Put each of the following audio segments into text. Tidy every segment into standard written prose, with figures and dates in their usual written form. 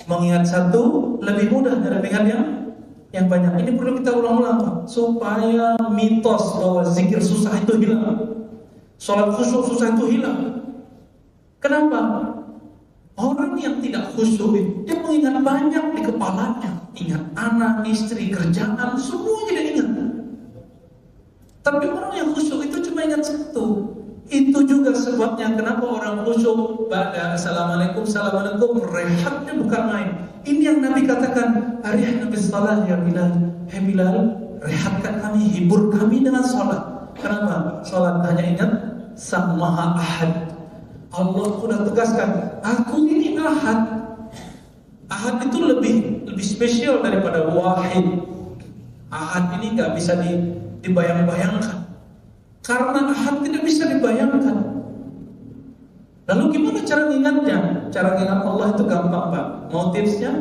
Mengingat satu lebih mudah dari mengingat yang banyak. Ini perlu kita ulang-ulang Pak, supaya mitos bahwa zikir susah itu hilang, sholat khusyuk susah itu hilang. Kenapa? Orang yang tidak khusyuk dia mengingat banyak di kepalanya, ingat anak, istri, kerjaan, semua dia ingat. Tapi orang yang khusyuk itu cuma ingat satu. Itu juga sebabnya kenapa orang khusyuk pada assalamualaikum, assalamualaikum, rehatnya bukan main. Ini yang Nabi katakan, arihna bis salah ya Bilal. Hei Bilal, rehatkan kami, hibur kami dengan salat. Kenapa? Salat hanya ingat Sang Maha Ahad. Allah sudah tegaskan, aku ini Ahad. Ahad itu lebih spesial daripada wahid. Ahad ini nggak bisa dibayang-bayangkan. Karena Ahad tidak bisa dibayangkan. Lalu gimana cara mengingatnya? Cara mengingat Allah itu gampang Pak. Mau tipsnya?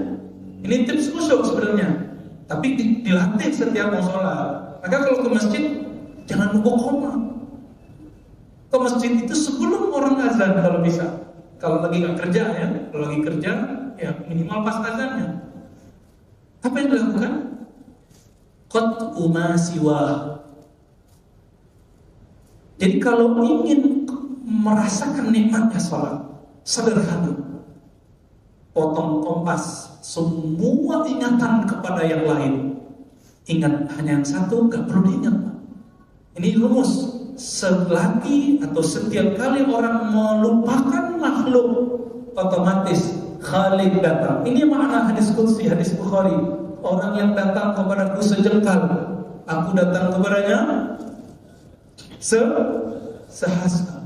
Ini tips khusyuk sebenarnya, tapi dilatih setiap mau sholat. Maka kalau ke masjid jangan nunggu koma. Ke masjid itu sebelum orang azan kalau bisa. Kalau lagi nggak kerja ya, kalau lagi kerja ya minimal pas azannya. Apa yang dilakukan? Qat'u ma siwa. Jadi kalau ingin merasakan nikmatnya sholat, sederhana, potong kompas semua ingatan kepada yang lain. Ingat hanya yang satu, gak perlu diingat. Ini rumus. Selagi atau setiap kali orang melupakan makhluk, otomatis Khalik datang. Ini makna hadis qudsi, hadis Bukhari. Orang yang datang kepadaku sejengkal, aku datang kepadanya sehasta.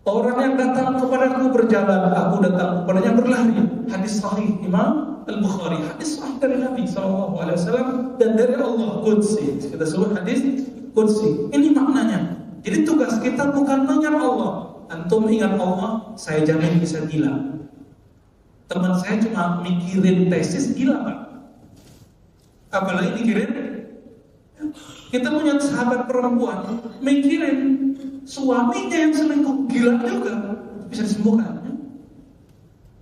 Orang yang datang kepadaku berjalan, aku datang kepadanya berlari. Hadis sahih Imam Al-Bukhari, hadis sahih dari Nabi SAW dan dari Allah, qudsi. Kita sebut hadis qudsi. Ini maknanya. Jadi tugas kita bukan mengingat Allah. Antum ingat Allah, saya jamin bisa gila. Teman saya cuma mikirin tesis gila Pak. Apalagi mikirin, kita punya sahabat perempuan mikirin suaminya yang selingkuh, gila juga, bisa disembuhkan.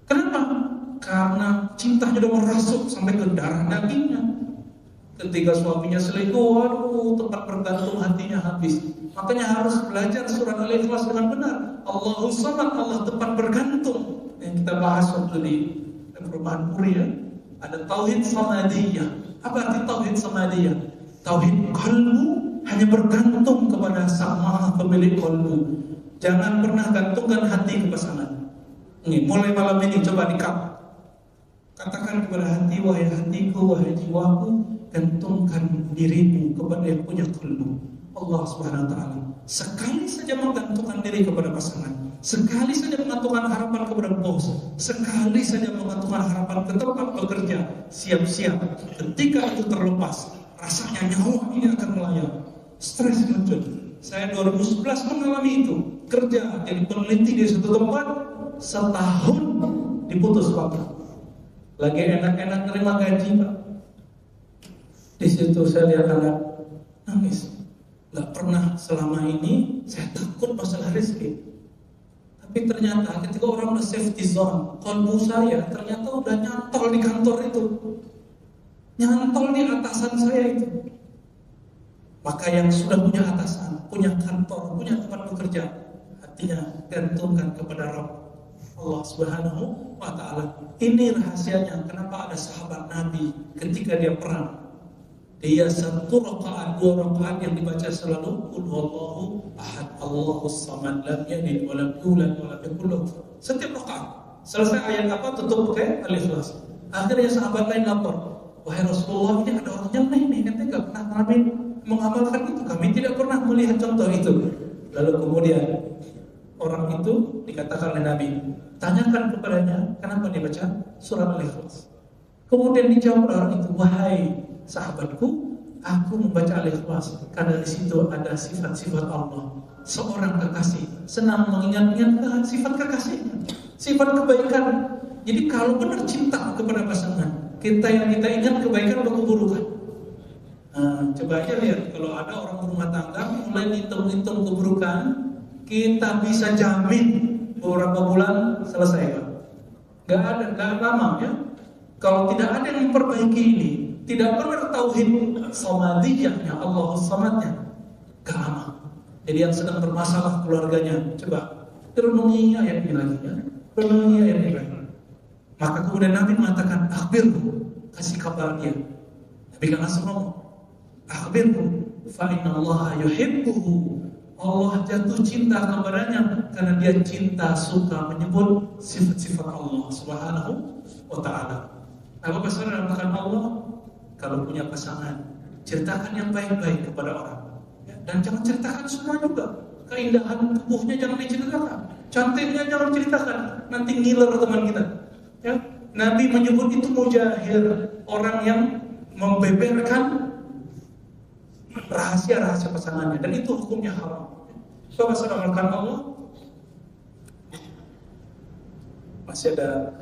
Kenapa? Karena cintanya udah merasuk sampai ke darah dagingnya. Ketika suaminya selingkuh, waduh, tempat bergantung hatinya habis. Makanya harus belajar surat Al-Ikhlas dengan benar. Allahus Samad, Allah tempat bergantung. Yang kita bahas waktu di perumahan Puri ya. Ada tauhid samadiyah. Apa arti tauhid samadiyah? Tauhid qalbu hanya bergantung kepada Sang Maha pemilik qalbu. Jangan pernah gantungkan hati ke pasangan. Ini mulai malam ini coba katakan kepada hati, wahai hatiku, wahai jiwaku, gantungkan dirimu kepada yang punya qalbu, Allah Subhanahu wa taala. Sekali saja menggantungkan diri kepada pasangan, sekali saja menggantungkan harapan kepada bos, sekali saja menggantungkan harapan ke tempat bekerja, siap-siap ketika itu terlepas, rasanya nyawa ini akan melayang. Stres muncul. Saya 2011 mengalami itu. Kerja jadi peneliti di satu tempat, setahun diputus kontrak. Lagi enak-enak terima gaji Pak. Di situ saya lihat anak nangis. Gak pernah selama ini saya takut masalah rezeki. Tapi ternyata ketika orang udah safety zone, kalbu saya ternyata udah nyantol di kantor itu, nyantol di atasan saya itu. Maka yang sudah punya atasan, punya kantor, punya tempat bekerja, hatinya gantungkan kepada Rabb Allah Subhanahu wa ta'ala. Ini rahasianya kenapa ada sahabat Nabi ketika dia perang, dia satu rakaat, dua rakaat yang dibaca selalu qul huwallahu ahad Allahus samad lam yalid wa lam yulad wa lam yakul lahu. Setiap rakaat selesai ayat apa tutup pakai Al-Ikhlas. Akhirnya sahabat lain lapor, wahai Rasulullah, ini ada orang nyeleneh nih, katanya enggak pernah kami mengamalkan itu, kami tidak pernah melihat contoh itu. Lalu kemudian orang itu dikatakan oleh Nabi, tanyakan kepadanya kenapa dia baca surah Al-Ikhlas. Kemudian dijawab orang itu, wahai sahabatku, aku membaca Al-Ikhlas karena di situ ada sifat-sifat Allah. Seorang kekasih senang mengingat-ingat sifat kekasihnya, sifat kebaikan. Jadi kalau benar cinta kepada pasangan, kita ingat kebaikan atau keburukan. Nah, coba aja lihat kalau ada orang berumah tangga mulai hitung-hitung keburukan, kita bisa jamin beberapa bulan selesai Pak. Gak lama ya. Kalau tidak ada yang memperbaiki ini, tidak benar tauhid samadiyahnya, Allahus Samadnya, gak aman. Jadi yang sedang bermasalah keluarganya, coba renungi ayat ini lagi ya. Renungi ayat ini lagi. Maka kemudian Nabi mengatakan, akhbirku, kasih kabar dia. Nabi kan langsung ngomong, akhbirku, fa inna Allah yuhibbuhu. Allah jatuh cinta kepadanya karena dia cinta, suka menyebut sifat-sifat Allah Subhanahu wa ta'ala. Apa saudara katakan Allah? Kalau punya pasangan, ceritakan yang baik-baik kepada orang ya, dan jangan ceritakan semua juga. Keindahan tubuhnya jangan diceritakan, cantiknya jangan ceritakan, nanti ngiler teman kita ya. Nabi menyebut itu mujahir, orang yang membeberkan rahasia-rahasia pasangannya, dan itu hukumnya haram. Coba saudara makan Allah. Masih ada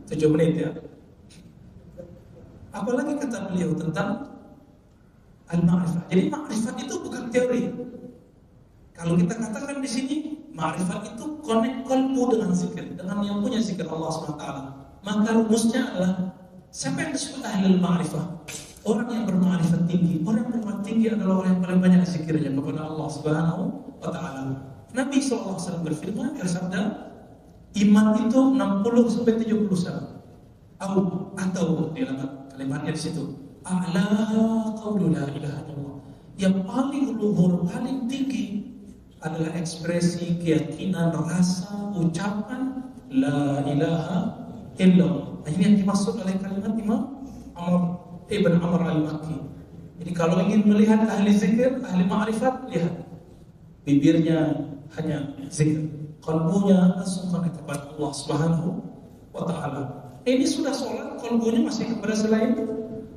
7 menit ya. Apalagi kata beliau tentang al-ma'rifah. Jadi ma'rifat itu bukan teori. Kalau kita katakan di sini, ma'rifat itu connect kalbu dengan zikir, dengan yang punya zikir Allah SWT. Maka rumusnya adalah siapa yang disebut ahli ma'rifah? Orang yang berma'rifat tinggi. Orang yang berma'rifat tinggi adalah orang yang paling banyak zikirnya kepada Allah Subhanahu wa ta'ala. Nabi SAW berfirman, bersabda, iman itu 60-70 atau di dalam kalimatnya di situ, a'la qaulu la ilaha illallah. Yang paling luhur, paling tinggi adalah ekspresi keyakinan, rasa, ucapan la ilaha illallah. Ini yang dimaksud oleh kalimat Imam Ibn Amr al-Makki. Jadi kalau ingin melihat ahli zikir, ahli ma'rifat, lihat bibirnya hanya zikir, kalbunya langsung kepada Allah Subhanahu wa ta'ala. Ini sudah sholat, kalbunya masih kepada selain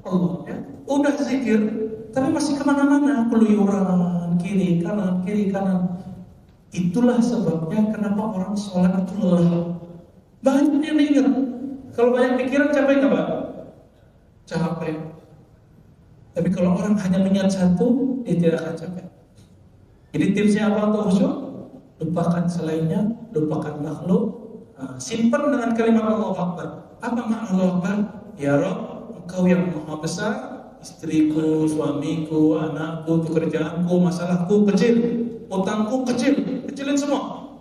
Allah ya. Udah zikir, tapi masih kemana-mana, keluyuran, kiri kanan. Itulah sebabnya kenapa orang sholat itu lelah. Banyak yang ingat. Kalau banyak pikiran capek nggak Pak? Capek. Tapi kalau orang hanya mengingat satu, dia tidak akan capek. Jadi tipsnya apa untuk khusyuk? Lupakan selainnya, lupakan makhluk. Simpan dengan kalimat Allahu Akbar. Apa makna Allahu Akbar? Ya Rabb, Engkau yang Maha Besar, istriku, suamiku, anakku, pekerjaanku, masalahku kecil, utangku kecilin semua.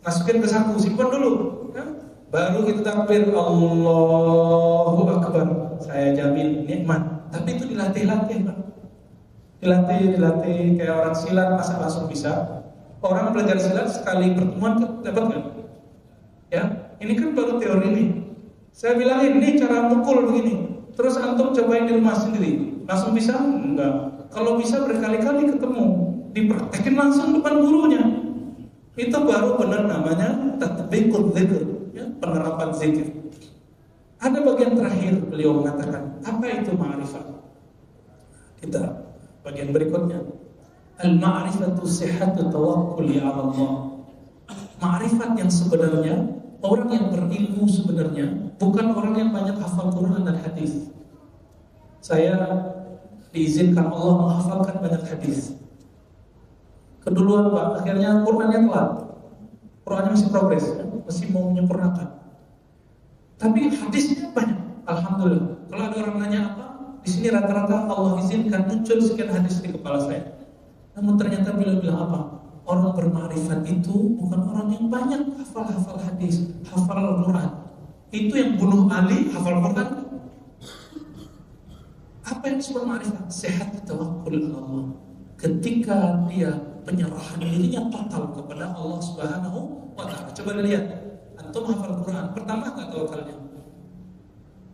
Masukin ke saku, simpan dulu. Ya? Baru kita takbir Allahu Akbar. Saya jamin nikmat. Tapi itu dilatih-latih, Pak. Dilatih kayak orang silat, masa langsung bisa? Orang belajar silat sekali pertemuan dapat nggak? Ya, ini kan baru teori nih. Saya bilangin ini cara mukul begini. Terus antum cobain di rumah sendiri. Langsung bisa? Enggak. Kalau bisa berkali-kali ketemu, dipraktekin langsung depan gurunya. Itu baru benar namanya tatbiqul dzikr, ya, penerapan zikir. Ada bagian terakhir beliau mengatakan, apa itu ma'rifat? Kita bagian berikutnya. Al-ma'rifatu sihhatu tawakkuli 'ala Allah. Ma'rifat yang sebenarnya, orang yang berilmu sebenarnya bukan orang yang banyak hafal Quran dan hadis. Saya diizinkan Allah menghafalkan banyak hadis. Keduluan Pak, akhirnya Qurannya telat. Qurannya masih progres, masih mau menyempurnakan. Tapi hadisnya banyak, alhamdulillah. Kalau ada orang nanya apa, di sini rata-rata Allah izinkan muncul sekian hadis di kepala saya. Namun ternyata beliau bilang apa? Orang bermakrifat itu bukan orang yang banyak hafal hadis, hafal Al-Quran. Itu yang bunuh Ali, hafal Quran. Apa yang disebut makrifat? Sehat tawakkul Allah. Ketika dia penyerahan dirinya total kepada Allah Subhanahu wa ta'ala. Coba lihat, antum hafal Quran, pertama enggak tawakalnya.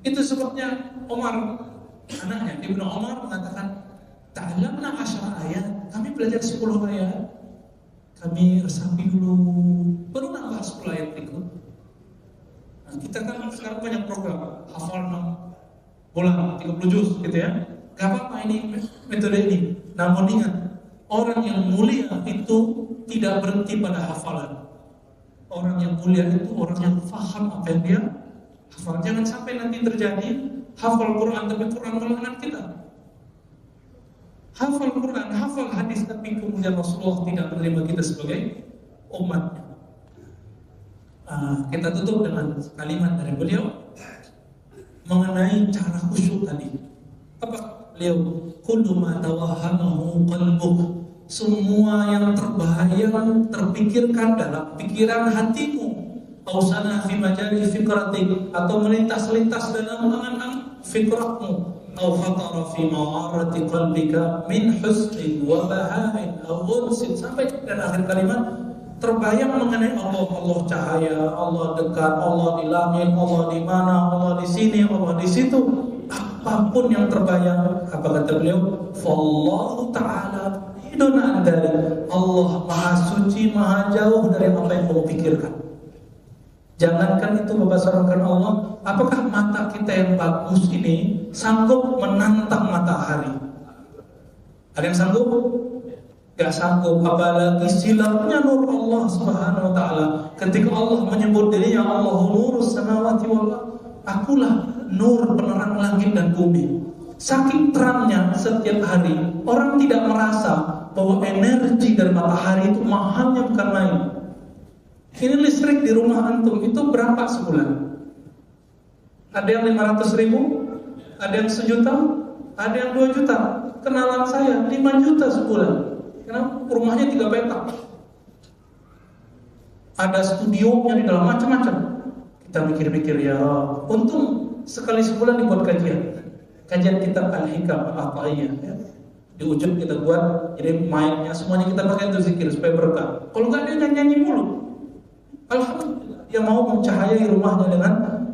Itu sebabnya Umar, anaknya Ibnu Umar mengatakan, ta'allamna 10 ayat. Kami belajar 10 ayat. Kami resapi dulu, baru nambah 10 ayat berikut. Nah, kita kan sekarang banyak program, hafal 6 bulan, 30 juz gitu ya. Gak apa-apa ini metode ini. Namun ingat, orang yang mulia itu tidak berhenti pada hafalan. Orang yang mulia itu orang yang faham apa yang dia hafal. Jangan sampai nanti terjadi hafal Quran tapi Quran melaknat kita. Hafal Quran, hafal hadis, tapi kemudian Rasulullah tidak menerima kita sebagai umatnya. Kita tutup dengan kalimat dari beliau. mengenai cara khusyuk tadi. Apa beliau? Kullu ma tawahhamahu qalbuk, semua yang terbayang terpikirkan dalam pikiran hatimu, ausana fi majali fikratik, atau melintas-lintas dalam angan-angan fikrahmu, atau khatara fi ma'arati qalbika min husnin wa bahain aw unsin, sampai dan akhir kalimat terbayang mengenai Allah. Allah cahaya, Allah dekat, Allah di langit, Allah di mana, Allah di sini, Allah di situ. Apapun yang terbayang, apa kata beliau? Fallahu ta'ala hidun andari, Allah maha suci, maha jauh dari apa yang kamu pikirkan. Jangankan itu membasarkan Allah, apakah mata kita yang bagus ini sanggup menantang matahari? Ada yang sanggup? Gak sanggup, apalagi silatnya nur Allah Subhanahu wa ta'ala. Ketika Allah menyebut dirinya Allahu nurus samawati wal ardh, akulah nur penerang langit dan bumi. Saking terangnya setiap hari, orang tidak merasa bahwa energi dari matahari itu mahalnya bukan main. Ini listrik di rumah antum itu berapa sebulan? Ada yang 500.000, ada yang 1 juta, ada yang 2 juta. Kenalan saya 5 juta sebulan. Karena rumahnya 3 petak. Ada studionya di dalam, macam-macam. Kita mikir-mikir, ya untung sekali sebulan dibuat kajian kitab Al-Hikam Al-Ata'iyah, ya. Di ujung kita buat, jadi mic-nya semuanya kita pakai untuk zikir supaya berkah. Kalau nggak, dia nyanyi mulu. Alhamdulillah, dia mau mencahayai rumahnya dengan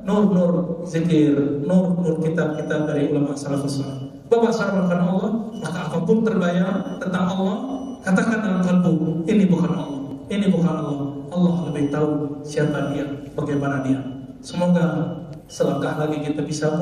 nur-nur zikir, nur-nur kitab-kitab dari ulama salafus saleh. Bapak sarankan Allah, maka apapun terbayang tentang Allah, katakan dalam kalbu, ini bukan Allah, ini bukan Allah. Allah lebih tahu siapa dia, bagaimana dia. Semoga selangkah lagi kita bisa